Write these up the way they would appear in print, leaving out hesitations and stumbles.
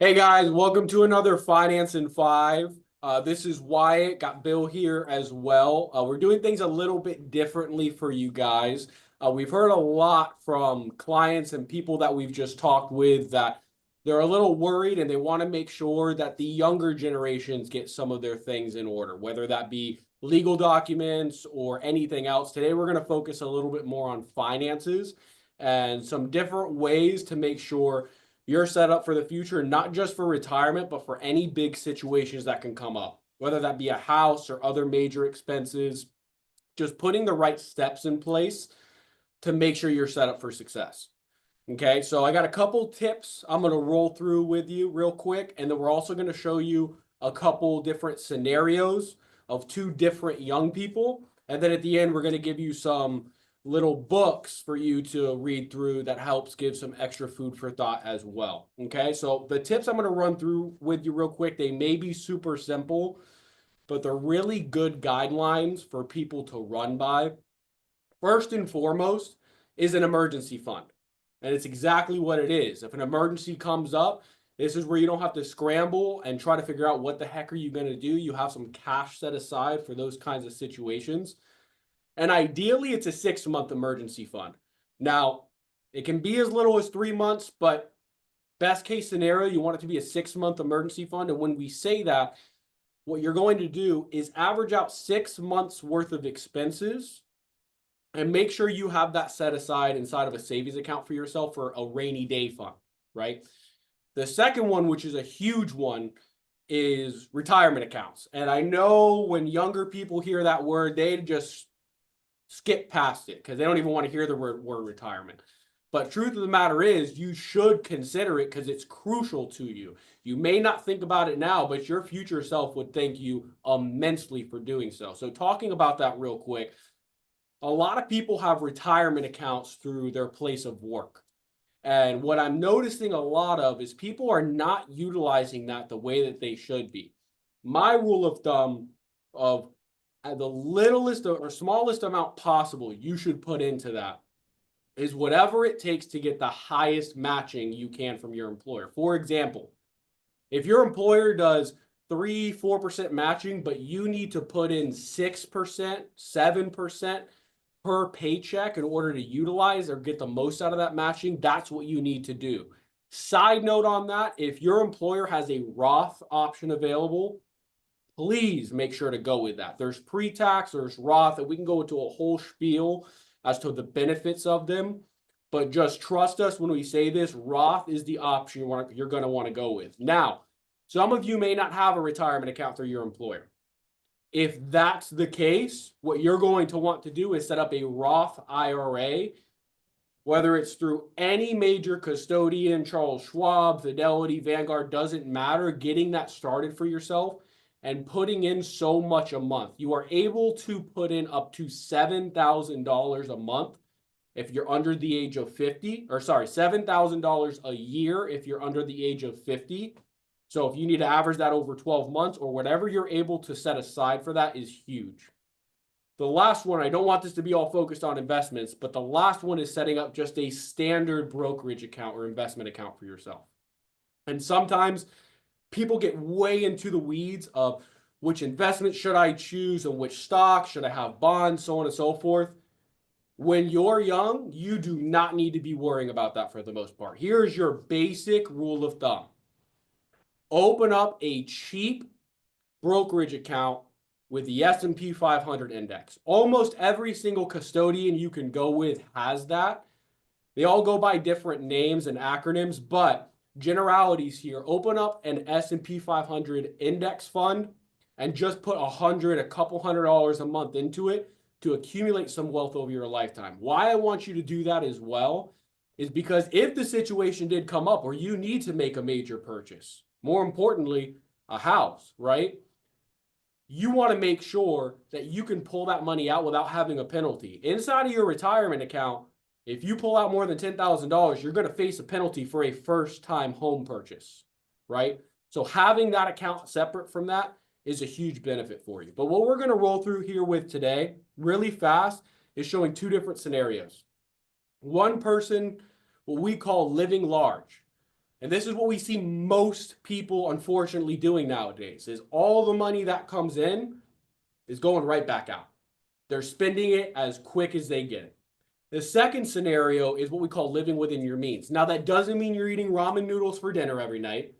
Hey guys, welcome to another Finance in Five. This is Wyatt, got Bill here as well. We're doing things a little bit differently for you guys. We've heard a lot from clients and people that we've just talked with that they're a little worried and they want to make sure that the younger generations get some of their things in order, whether that be legal documents or anything else. Today, we're going to focus a little bit more on finances and some different ways to make sure you're set up for the future, not just for retirement, but for any big situations that can come up, whether that be a house or other major expenses. Just putting the right steps in place to make sure you're set up for success. Okay, so I got a couple tips I'm going to roll through with you real quick, and then we're also going to show you a couple different scenarios of two different young people. And then at the end, we're going to give you some little books for you to read through that helps give some extra food for thought as well. Okay, so the tips I'm going to run through with you real quick, they may be super simple, but they're really good guidelines for people to run by. First and foremost is an emergency fund. And it's exactly what it is. If an emergency comes up, this is where you don't have to scramble and try to figure out what the heck are you going to do. You have some cash set aside for those kinds of situations. And ideally, it's a 6-month emergency fund. Now, it can be as little as 3 months, but best case scenario, you want it to be a 6-month emergency fund. And when we say that, what you're going to do is average out 6 months worth of expenses and make sure you have that set aside inside of a savings account for yourself for a rainy day fund, right? The second one, which is a huge one, is retirement accounts. And I know when younger people hear that word, they just skip past it because they don't even want to hear the word retirement. But truth of the matter is, you should consider it because it's crucial to you. You may not think about it now, but your future self would thank you immensely for doing so. So talking about that real quick, a lot of people have retirement accounts through their place of work. And what I'm noticing a lot of is people are not utilizing that the way that they should be. My rule of thumb of the littlest or smallest amount possible you should put into that is whatever it takes to get the highest matching you can from your employer. For example, if your employer does 3-4% matching, but you need to put in 6%, 7% per paycheck in order to utilize or get the most out of that matching, that's what you need to do. Side note on that, if your employer has a Roth option available, please make sure to go with that. There's pre-tax, there's Roth, and we can go into a whole spiel as to the benefits of them. But just trust us when we say this, Roth is the option you're going to want to go with. Now, some of you may not have a retirement account through your employer. If that's the case, what you're going to want to do is set up a Roth IRA, whether it's through any major custodian, Charles Schwab, Fidelity, Vanguard, doesn't matter, getting that started for yourself and putting in so much a month. You are able to put in up to $7,000 a month if you're under the age of 50, or sorry, $7,000 a year if you're under the age of 50. So if you need to average that over 12 months or whatever you're able to set aside for that is huge. The last one, I don't want this to be all focused on investments, but the last one is setting up just a standard brokerage account or investment account for yourself. And sometimes people get way into the weeds of which investment should I choose and which stock, should I have bonds, so on and so forth. When you're young, you do not need to be worrying about that for the most part. Here's your basic rule of thumb. Open up a cheap brokerage account with the S&P 500 index. Almost every single custodian you can go with has that. They all go by different names and acronyms, but generalities here. Open up an S&P 500 index fund and just put a couple $100 a month into it to accumulate some wealth over your lifetime. Why I want you to do that as well is because if the situation did come up where you need to make a major purchase, more importantly, a house, right? You want to make sure that you can pull that money out without having a penalty. Inside of your retirement account, if you pull out more than $10,000, you're going to face a penalty for a first-time home purchase, right? So having that account separate from that is a huge benefit for you. But what we're going to roll through here with today, really fast, is showing two different scenarios. One person, what we call living large. And this is what we see most people unfortunately doing nowadays is all the money that comes in is going right back out. They're spending it as quick as they get it. The second scenario is what we call living within your means. Now, that doesn't mean you're eating ramen noodles for dinner every night.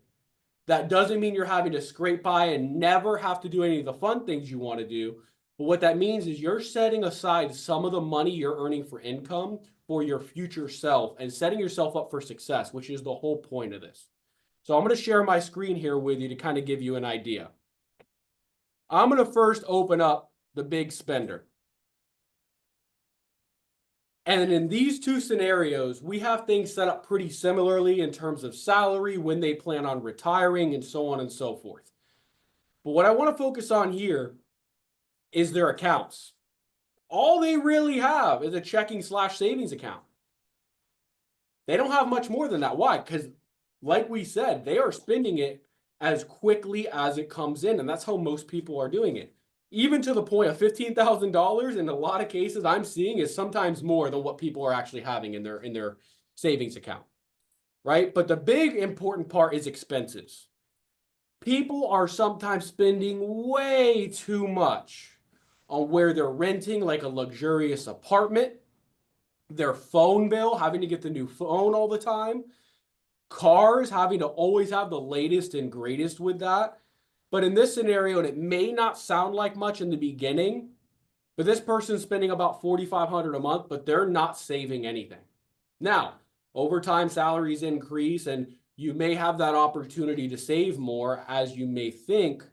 That doesn't mean you're having to scrape by and never have to do any of the fun things you want to do. But what that means is you're setting aside some of the money you're earning for income for your future self and setting yourself up for success, which is the whole point of this. So I'm going to share my screen here with you to kind of give you an idea. I'm going to first open up the big spender. And in these two scenarios, we have things set up pretty similarly in terms of salary, when they plan on retiring, and so on and so forth. But what I want to focus on here is their accounts. All they really have is a checking/savings account. They don't have much more than that. Why? Because, like we said, they are spending it as quickly as it comes in, and that's how most people are doing it. Even to the point of $15,000 in a lot of cases I'm seeing is sometimes more than what people are actually having in their savings account, right? But the big important part is expenses. People are sometimes spending way too much on where they're renting like a luxurious apartment, their phone bill, having to get the new phone all the time, cars, having to always have the latest and greatest with that. But in this scenario, and it may not sound like much in the beginning, but this person's spending about $4,500 a month, but they're not saving anything. Now, over time, salaries increase, and you may have that opportunity to save more as you may think.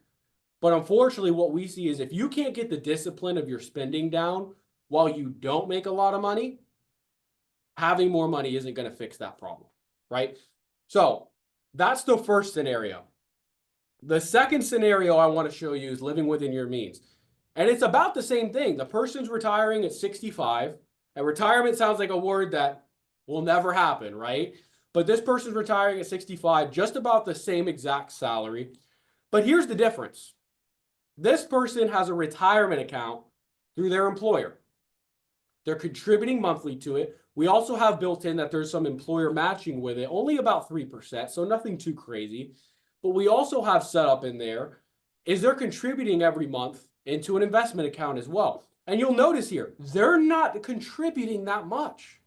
But unfortunately, what we see is if you can't get the discipline of your spending down while you don't make a lot of money, having more money isn't going to fix that problem, right? So that's the first scenario. The second scenario I want to show you is living within your means. And it's about the same thing. The person's retiring at 65. And retirement sounds like a word that will never happen, right? But this person's retiring at 65, just about the same exact salary. But here's the difference. This person has a retirement account through their employer. They're contributing monthly to it. We also have built in that there's some employer matching with it, only about 3%, so nothing too crazy. But we also have set up in there is they're contributing every month into an investment account as well. And you'll notice here, they're not contributing that much.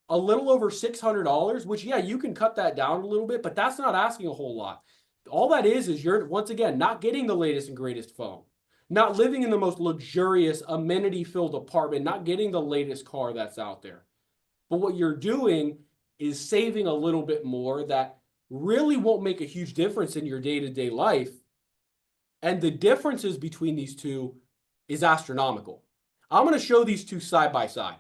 A little over $600, which, yeah, you can cut that down a little bit, but that's not asking a whole lot. All that is you're, once again, not getting the latest and greatest phone, not living in the most luxurious, amenity-filled apartment, not getting the latest car that's out there. But what you're doing is saving a little bit more that really won't make a huge difference in your day-to-day life. And the differences between these two is astronomical. I'm going to show these two side by side.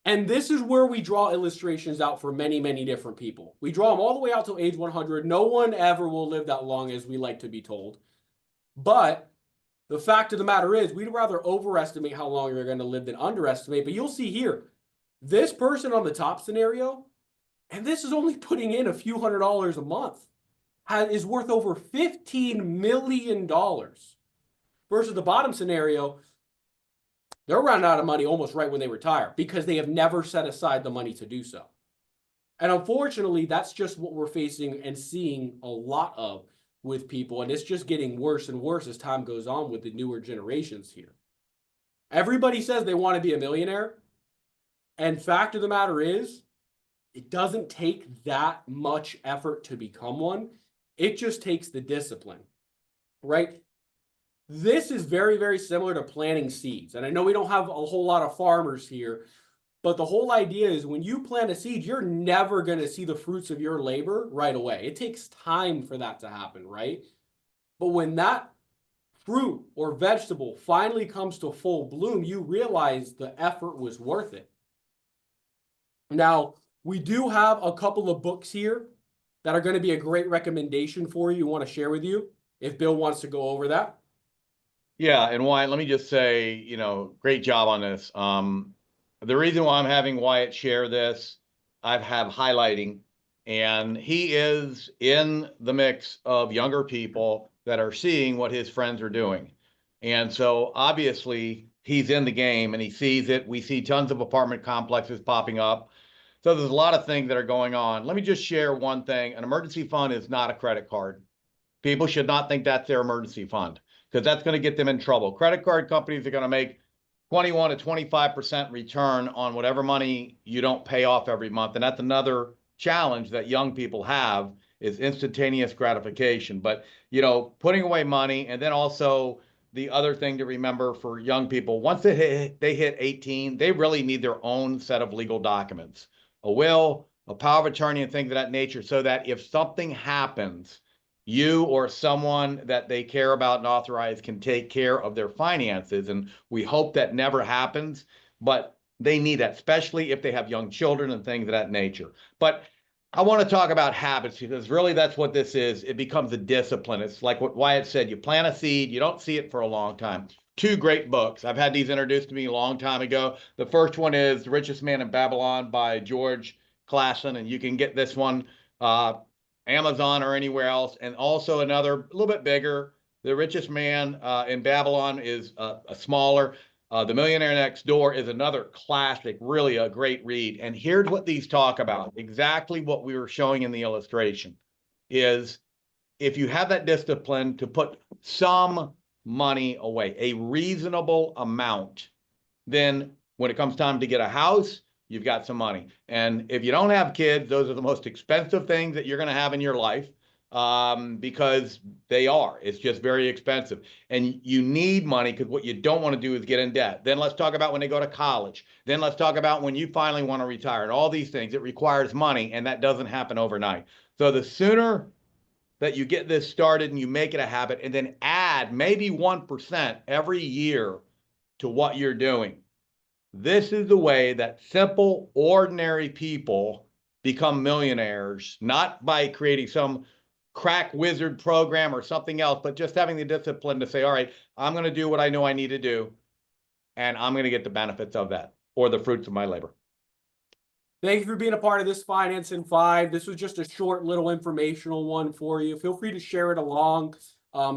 And this is where we draw illustrations out for many, many different people. We draw them all the way out to age 100. No one ever will live that long as we like to be told. But the fact of the matter is we'd rather overestimate how long you're going to live than underestimate. But you'll see here, this person on the top scenario, and this is only putting in a few $100s a month, is worth over $15 million. Versus the bottom scenario, they're running out of money almost right when they retire because they have never set aside the money to do so. And unfortunately, that's just what we're facing and seeing a lot of with people. And it's just getting worse and worse as time goes on with the newer generations here. Everybody says they want to be a millionaire. And fact of the matter is, it doesn't take that much effort to become one. It just takes the discipline, right? This is very, very similar to planting seeds. And I know we don't have a whole lot of farmers here, but the whole idea is when you plant a seed, you're never going to see the fruits of your labor right away. It takes time for that to happen, right? But when that fruit or vegetable finally comes to full bloom, you realize the effort was worth it. Now, we do have a couple of books here that are going to be a great recommendation for you, want to share with you, if Bill wants to go over that. Yeah, and Wyatt, let me just say, great job on this. The reason why I'm having Wyatt share this, I have highlighting, and he is in the mix of younger people that are seeing what his friends are doing. And so obviously he's in the game and he sees it. We see tons of apartment complexes popping up. So there's a lot of things that are going on. Let me just share one thing. An emergency fund is not a credit card. People should not think that's their emergency fund, because that's going to get them in trouble. Credit card companies are going to make 21 to 25% return on whatever money you don't pay off every month. And that's another challenge that young people have, is instantaneous gratification. But, you know, putting away money, and then also the other thing to remember for young people, once they hit 18, they really need their own set of legal documents, a will, a power of attorney, and things of that nature, so that if something happens, you or someone that they care about and authorize can take care of their finances. And we hope that never happens, but they need that, especially if they have young children and things of that nature. But I want to talk about habits, because really that's what this is. It becomes a discipline. It's like what Wyatt said, you plant a seed, you don't see it for a long time. Two great books. I've had these introduced to me a long time ago. The first one is The Richest Man in Babylon by George Clason, and you can get this one Amazon or anywhere else. And also another, a little bit bigger, The Richest Man in Babylon is a smaller. The Millionaire Next Door is another classic, really a great read. And here's what these talk about. Exactly what we were showing in the illustration is, if you have that discipline to put some money away, a reasonable amount, then when it comes time to get a house, you've got some money. And if you don't have kids, those are the most expensive things that you're going to have in your life, because they are. It's just very expensive. And you need money, because what you don't want to do is get in debt. Then let's talk about when they go to college. Then let's talk about when you finally want to retire, and all these things. It requires money, and that doesn't happen overnight. So the sooner that you get this started and you make it a habit, and then add maybe 1% every year to what you're doing, this is the way that simple, ordinary people become millionaires, not by creating some crack wizard program or something else, but just having the discipline to say, all right, I'm going to do what I know I need to do, and I'm going to get the benefits of that, or the fruits of my labor. Thank you for being a part of this Finance in 5. This was just a short little informational one for you. Feel free to share it along.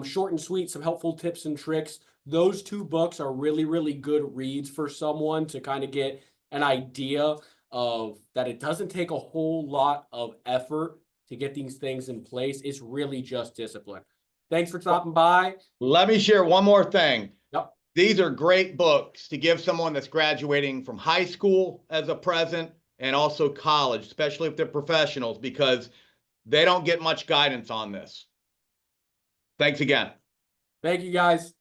Short and sweet, some helpful tips and tricks. Those two books are really, really good reads for someone to kind of get an idea of that it doesn't take a whole lot of effort to get these things in place. It's really just discipline. Thanks for stopping by. Let me share one more thing. Yep. These are great books to give someone that's graduating from high school as a present, and also college, especially if they're professionals, because they don't get much guidance on this. Thanks again. Thank you, guys.